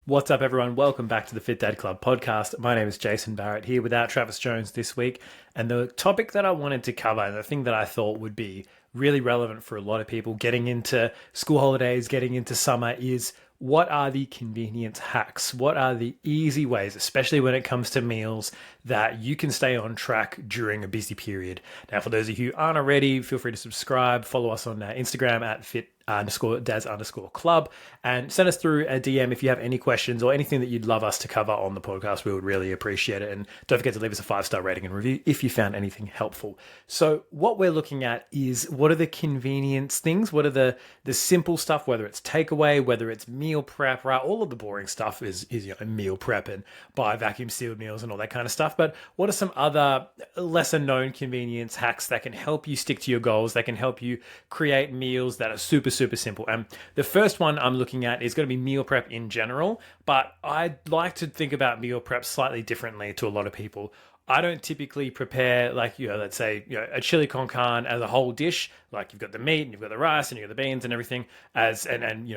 What's up, everyone? Welcome back to the Fit Dad Club podcast. My name is Jason Barrett, here without Travis Jones this week. And the topic that I wanted to cover, and the thing that I thought would be really relevant for a lot of people getting into school holidays, getting into summer, is what are the convenience hacks? What are the easy ways, especially when it comes to meals, that you can stay on track during a busy period? Now, for those of you who aren't already, feel free to subscribe, follow us on Instagram at fit_dads_club, and send us through a DM if you have any questions or anything that you'd love us to cover on the podcast. We would really appreciate it. And don't forget to leave us a 5-star rating and review if you found anything helpful. So what we're looking at is, what are the convenience things? What are the simple stuff, whether it's takeaway, whether it's meal prep, right? All of the boring stuff is meal prep and buy vacuum sealed meals and all that kind of stuff. But what are some other lesser known convenience hacks that can help you stick to your goals, that can help you create meals that are super simple? And the first one I'm looking at is going to be meal prep in general, but I like to think about meal prep slightly differently to a lot of people. I don't typically prepare, like, let's say, a chili con carne as a whole dish. Like, you've got the meat and you've got the rice and you've got the beans and everything and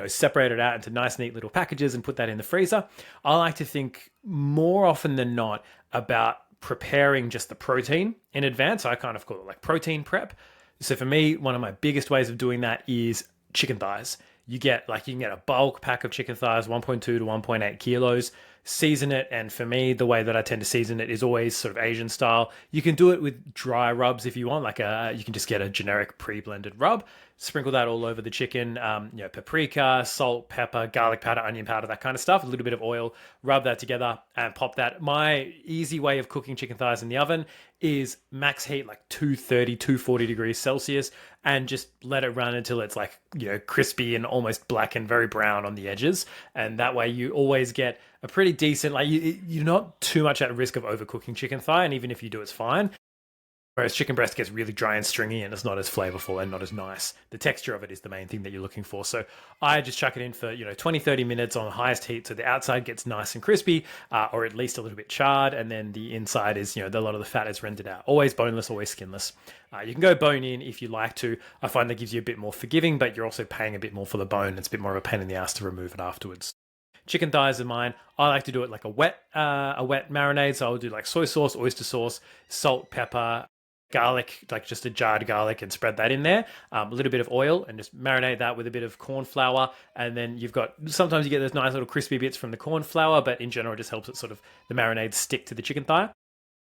separate it out into nice, neat little packages and put that in the freezer. I like to think more often than not about preparing just the protein in advance. I kind of call it like protein prep. So for me, one of my biggest ways of doing that is chicken thighs. You can get a bulk pack of chicken thighs, 1.2 to 1.8 kilos, season it. And for me, the way that I tend to season it is always sort of Asian style. You can do it with dry rubs if you want, you can just get a generic pre-blended rub, sprinkle that all over the chicken, paprika, salt, pepper, garlic powder, onion powder, that kind of stuff, a little bit of oil, rub that together and pop that. My easy way of cooking chicken thighs in the oven is max heat, like 230, 240 degrees Celsius, and just let it run until it's crispy and almost black and very brown on the edges. And that way you always get a pretty decent, you're not too much at risk of overcooking chicken thigh. And even if you do, it's fine. Whereas chicken breast gets really dry and stringy and it's not as flavorful and not as nice. The texture of it is the main thing that you're looking for. So I just chuck it in for 20, 30 minutes on the highest heat, so the outside gets nice and crispy, or at least a little bit charred, and then the inside is, a lot of the fat is rendered out. Always boneless, always skinless. You can go bone in if you like to. I find that gives you a bit more forgiving, but you're also paying a bit more for the bone. It's a bit more of a pain in the ass to remove it afterwards. Chicken thighs are mine. I like to do it like a wet marinade. So I'll do like soy sauce, oyster sauce, salt, pepper, garlic, like just a jarred garlic, and spread that in there. A little bit of oil and just marinate that with a bit of corn flour. And then sometimes you get those nice little crispy bits from the corn flour, but in general, it just helps it sort of, the marinade stick to the chicken thigh.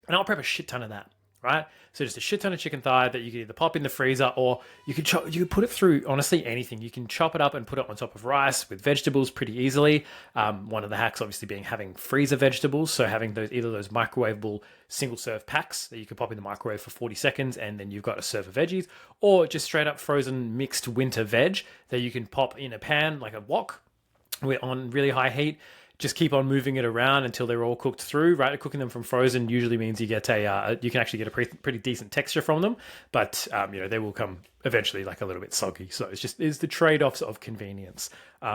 And I'll prep a shit ton of that, right? So just a shit ton of chicken thigh that you can either pop in the freezer, or you can put it through, honestly, anything. You can chop it up and put it on top of rice with vegetables pretty easily. One of the hacks obviously being having freezer vegetables. So having either those microwavable single serve packs that you can pop in the microwave for 40 seconds and then you've got a serve of veggies, or just straight up frozen mixed winter veg that you can pop in a pan like a wok on really high heat. Just keep on moving it around until they're all cooked through, right? Cooking them from frozen usually means you can actually get a pretty decent texture from them, but they will come eventually like a little bit soggy. So it's the trade-offs of convenience.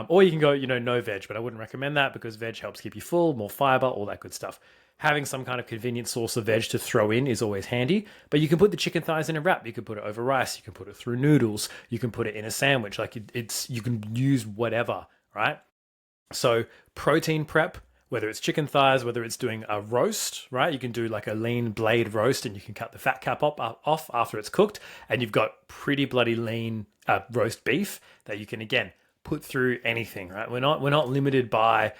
Or you can go, no veg, but I wouldn't recommend that because veg helps keep you full, more fiber, all that good stuff. Having some kind of convenient source of veg to throw in is always handy, but you can put the chicken thighs in a wrap. You can put it over rice. You can put it through noodles. You can put it in a sandwich. You can use whatever, right? So protein prep, whether it's chicken thighs, whether it's doing a roast, right? You can do like a lean blade roast and you can cut the fat cap off after it's cooked, and you've got pretty bloody lean roast beef that you can, again, put through anything, right? We're not limited by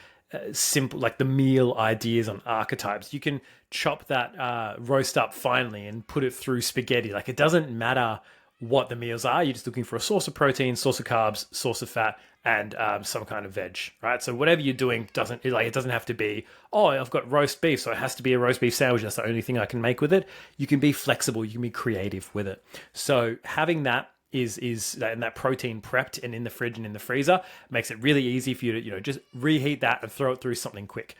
simple, like the meal ideas on archetypes. You can chop that roast up finely and put it through spaghetti. Like, it doesn't matter what the meals are. You're just looking for a source of protein, source of carbs, source of fat, and some kind of veg, right? So whatever you're doing it doesn't have to be, I've got roast beef, so it has to be a roast beef sandwich. That's the only thing I can make with it. You can be flexible. You can be creative with it. So having that and that protein prepped and in the fridge and in the freezer makes it really easy for you to just reheat that and throw it through something quick.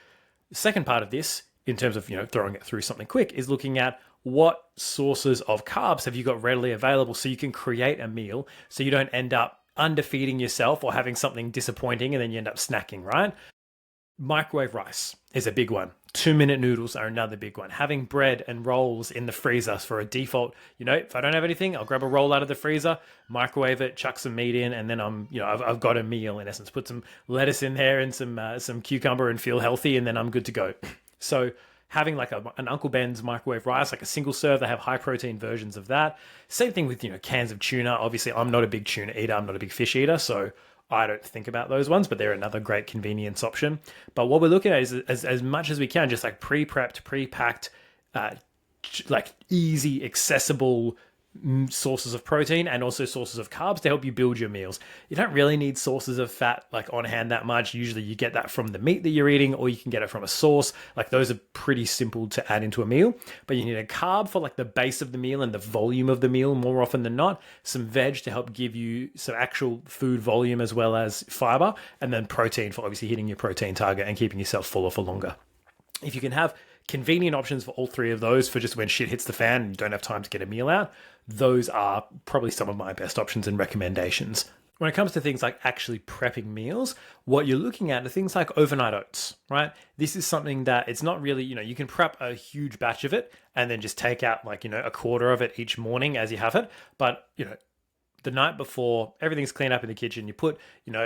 The second part of this, in terms of throwing it through something quick, is looking at what sources of carbs have you got readily available so you can create a meal so you don't end up underfeeding yourself or having something disappointing and then you end up snacking, right? Microwave rice is a big one. 2-minute noodles are another big one. Having bread and rolls in the freezer for a default. If I don't have anything, I'll grab a roll out of the freezer, microwave it, chuck some meat in, and then I've got a meal in essence. Put some lettuce in there and some cucumber and feel healthy, and then I'm good to go. So having like an Uncle Ben's microwave rice, like a single serve, they have high protein versions of that. Same thing with, cans of tuna. Obviously, I'm not a big tuna eater. I'm not a big fish eater. So I don't think about those ones, but they're another great convenience option. But what we're looking at is as much as we can, just like pre-prepped, pre-packed, like easy, accessible sources of protein and also sources of carbs to help you build your meals. You don't really need sources of fat like on hand that much. Usually you get that from the meat that you're eating, or you can get it from a source. Like those are pretty simple to add into a meal, but you need a carb for like the base of the meal and the volume of the meal more often than not, some veg to help give you some actual food volume as well as fiber, and then protein for obviously hitting your protein target and keeping yourself fuller for longer. If you can have convenient options for all three of those for just when shit hits the fan and you don't have time to get a meal out, those are probably some of my best options and recommendations. When it comes to things like actually prepping meals, what you're looking at are things like overnight oats, right? This is something that it's not really, you can prep a huge batch of it and then just take out like, a quarter of it each morning as you have it. But, the night before, everything's cleaned up in the kitchen. You put,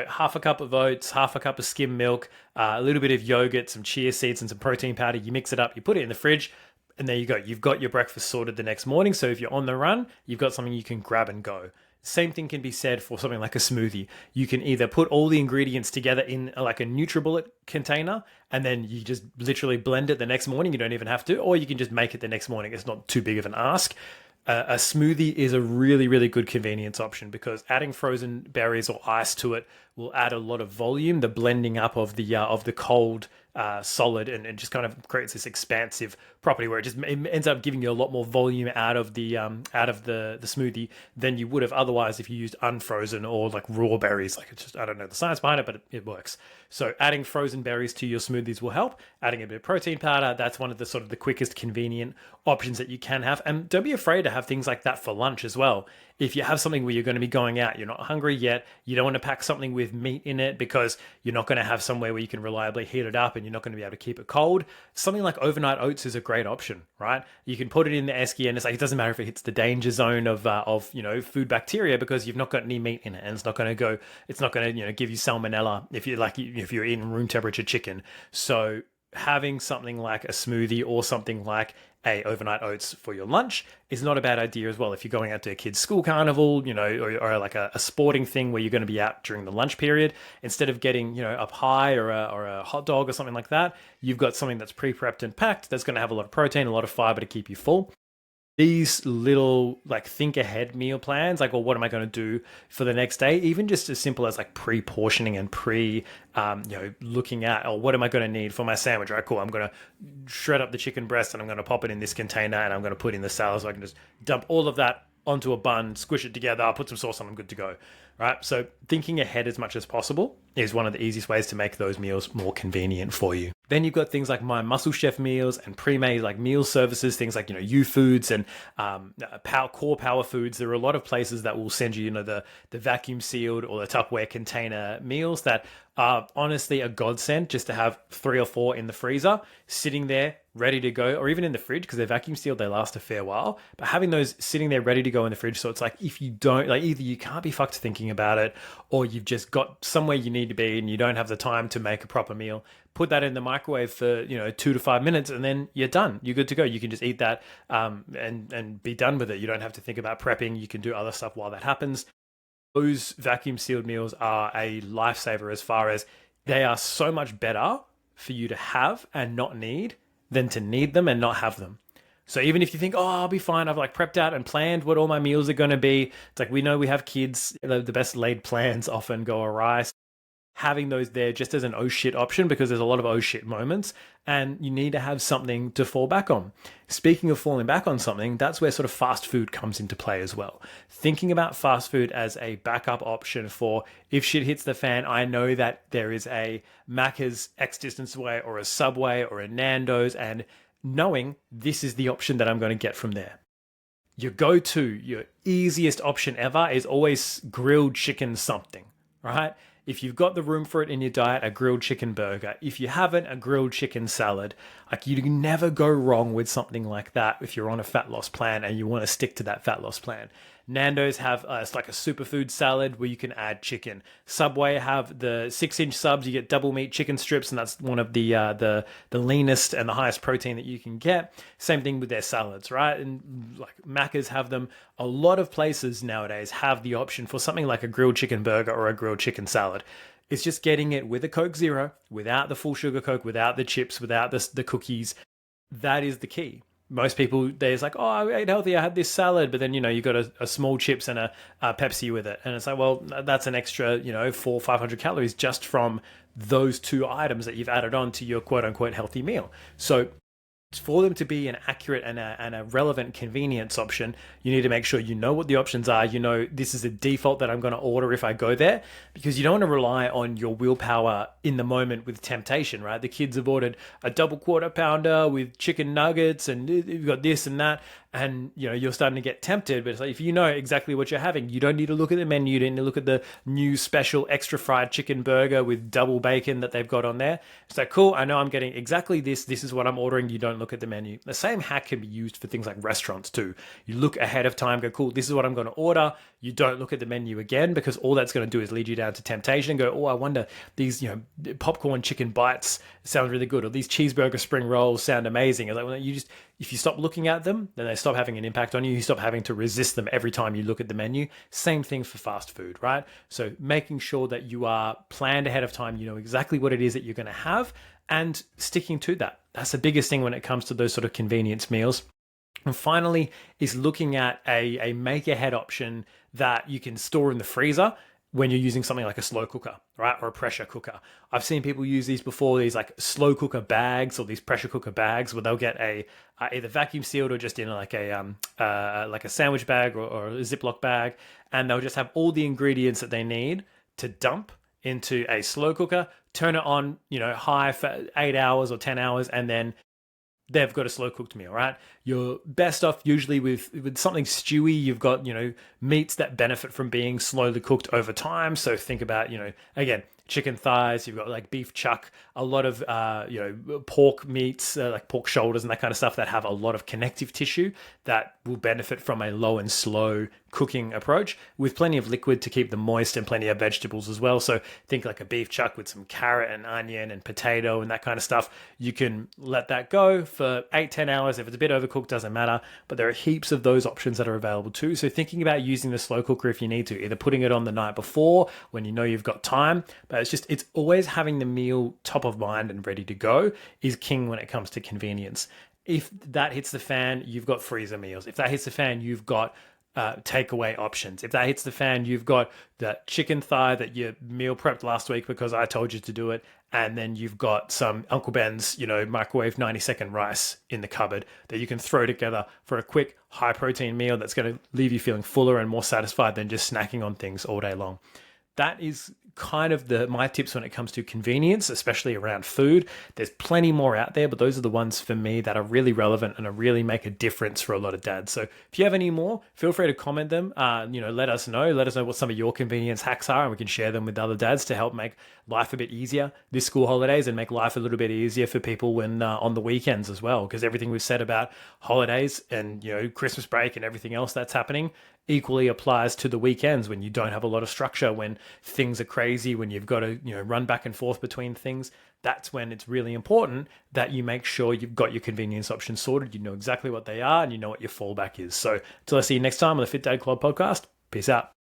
half a cup of oats, half a cup of skim milk, a little bit of yogurt, some chia seeds, and some protein powder. You mix it up, you put it in the fridge, and there you go. You've got your breakfast sorted the next morning. So if you're on the run, you've got something you can grab and go. Same thing can be said for something like a smoothie. You can either put all the ingredients together in like a NutriBullet container, and then you just literally blend it the next morning. You don't even have to, or you can just make it the next morning. It's not too big of an ask. A smoothie is a really, really good convenience option because adding frozen berries or ice to it will add a lot of volume. The blending up of the cold solid and just kind of creates this expansive property where it ends up giving you a lot more volume out of the smoothie than you would have otherwise if you used unfrozen or like raw berries. Like it's just, I don't know the science behind it, but it works. So adding frozen berries to your smoothies will help. Adding a bit of protein powder, that's one of the sort of the quickest convenient options that you can have. And don't be afraid to have things like that for lunch as well. If you have something where you're going to be going out, you're not hungry yet, you don't want to pack something with meat in it because you're not going to have somewhere where you can reliably heat it up and you're not going to be able to keep it cold. Something like overnight oats is a great option, right? You can put it in the esky and it's like, it doesn't matter if it hits the danger zone of food bacteria because you've not got any meat in it, and it's not going to give you salmonella if you're eating room temperature chicken. So having something like a smoothie or something like a overnight oats for your lunch is not a bad idea as well. If you're going out to a kid's school carnival, or like a sporting thing where you're going to be out during the lunch period, instead of getting, a pie or a hot dog or something like that, you've got something that's pre-prepped and packed that's going to have a lot of protein, a lot of fiber to keep you full. These little like think ahead meal plans, like, well, what am I going to do for the next day? Even just as simple as like pre-portioning and looking at, oh, what am I going to need for my sandwich? Right, cool. I'm going to shred up the chicken breast and I'm going to pop it in this container and I'm going to put in the salad so I can just dump all of that onto a bun, squish it together, I'll put some sauce on, I'm good to go. Right. So thinking ahead as much as possible is one of the easiest ways to make those meals more convenient for you. Then you've got things like My Muscle Chef meals and pre-made like meal services, things like, U Foods and Core Power Foods. There are a lot of places that will send you, the vacuum sealed or the Tupperware container meals that are honestly a godsend just to have 3 or 4 in the freezer sitting there ready to go, or even in the fridge because they're vacuum sealed, they last a fair while. But having those sitting there ready to go in the fridge, so it's like if you don't, like either you can't be fucked thinking about it or you've just got somewhere you need to be and you don't have the time to make a proper meal, put that in the microwave for 2 to 5 minutes and then you're done. You're good to go. You can just eat that and be done with it. You don't have to think about prepping. You can do other stuff while that happens. Those vacuum sealed meals are a lifesaver as far as they are so much better for you to have and not need than to need them and not have them. So even if you think, oh, I'll be fine, I've like prepped out and planned what all my meals are going to be. It's like, we know we have kids, the best laid plans often go awry. Having those there just as an oh shit option, because there's a lot of oh shit moments and you need to have something to fall back on. Speaking of falling back on something, that's where sort of fast food comes into play as well. Thinking about fast food as a backup option for if shit hits the fan, I know that there is a Macca's X distance away or a Subway or a Nando's, and knowing this is the option that I'm going to get from there. Your go-to, your easiest option ever is always grilled chicken something, right? if you've got the room for it in your diet, a grilled chicken burger. If you haven't, a grilled chicken salad. Like, you can never go wrong with something like that if you're on a fat loss plan and you want to stick to that fat loss plan. Nando's have it's like a superfood salad where you can add chicken. Subway have the 6-inch subs. You get double meat chicken strips, and that's one of the leanest and the highest protein that you can get. Same thing with their salads, right? And like Macca's have them. A lot of places nowadays have the option for something like a grilled chicken burger or a grilled chicken salad. It's just getting it with a Coke Zero, without the full sugar Coke, without the chips, without the cookies. That is the key. Most people, they're like, oh, I ate healthy, I had this salad, but then, you got a small chips and a Pepsi with it. And it's like, well, that's an extra, 400-500 calories just from those two items that you've added on to your quote unquote healthy meal. So for them to be an accurate and a relevant convenience option, you need to make sure you know what the options are. This is a default that I'm going to order if I go there, because you don't want to rely on your willpower in the moment with temptation, right? The kids have ordered a double quarter pounder with chicken nuggets and you've got this and that, and you're starting to get tempted. But it's like, if you know exactly what you're having, you don't need to look at the menu. You don't need to look at the new special extra fried chicken burger with double bacon that they've got on there. It's like, cool, I know I'm getting exactly this. This is what I'm ordering. You don't look at the menu. The same hack can be used for things like restaurants too. You look ahead of time, go, cool, this is what I'm going to order. You don't look at the menu again, because all that's going to do is lead you down to temptation and go, oh, I wonder, these popcorn chicken bites sound really good, or these cheeseburger spring rolls sound amazing. It's like, well, if you stop looking at them, then they stop having an impact on you. You stop having to resist them every time you look at the menu. Same thing for fast food, right? So making sure that you are planned ahead of time, you know exactly what it is that you're going to have, and sticking to that. That's the biggest thing when it comes to those sort of convenience meals. And finally is looking at a make ahead option that you can store in the freezer when you're using something like a slow cooker, right? Or a pressure cooker. I've seen people use these before, these like slow cooker bags or these pressure cooker bags where they'll get either vacuum sealed or just in like a sandwich bag or a Ziploc bag. And they'll just have all the ingredients that they need to dump into a slow cooker, turn it on, high for 8 hours or 10 hours, and then they've got a slow cooked meal, right? You're best off usually with something stewy. You've got, meats that benefit from being slowly cooked over time. So think about, again, chicken thighs, you've got like beef chuck, a lot of, pork meats, like pork shoulders and that kind of stuff that have a lot of connective tissue that will benefit from a low and slow cooking approach, with plenty of liquid to keep them moist and plenty of vegetables as well. So think like a beef chuck with some carrot and onion and potato and that kind of stuff. You can let that go for 8-10 hours. If it's a bit overcooked, doesn't matter, but there are heaps of those options that are available too. So thinking about using the slow cooker if you need to, either putting it on the night before when you know you've got time, but it's always having the meal top of mind and ready to go is king when it comes to convenience. If that hits the fan, you've got freezer meals. If that hits the fan, you've got takeaway options. If that hits the fan, you've got the chicken thigh that you meal prepped last week because I told you to do it, and then you've got some Uncle Ben's, microwave 90-second rice in the cupboard that you can throw together for a quick high protein meal that's going to leave you feeling fuller and more satisfied than just snacking on things all day long. That is kind of my tips when it comes to convenience, especially around food. There's plenty more out there, but those are the ones for me that are really relevant and really make a difference for a lot of dads. So if you have any more, feel free to comment them. Let us know. Let us know what some of your convenience hacks are, and we can share them with other dads to help make life a bit easier this school holidays and make life a little bit easier for people when on the weekends as well. Because everything we've said about holidays and Christmas break and everything else that's happening equally applies to the weekends when you don't have a lot of structure, when things are crazy, when you've got to run back and forth between things. That's when it's really important that you make sure you've got your convenience options sorted. You know exactly what they are and you know what your fallback is. So until I see you next time on the Fit Dad Club podcast, peace out.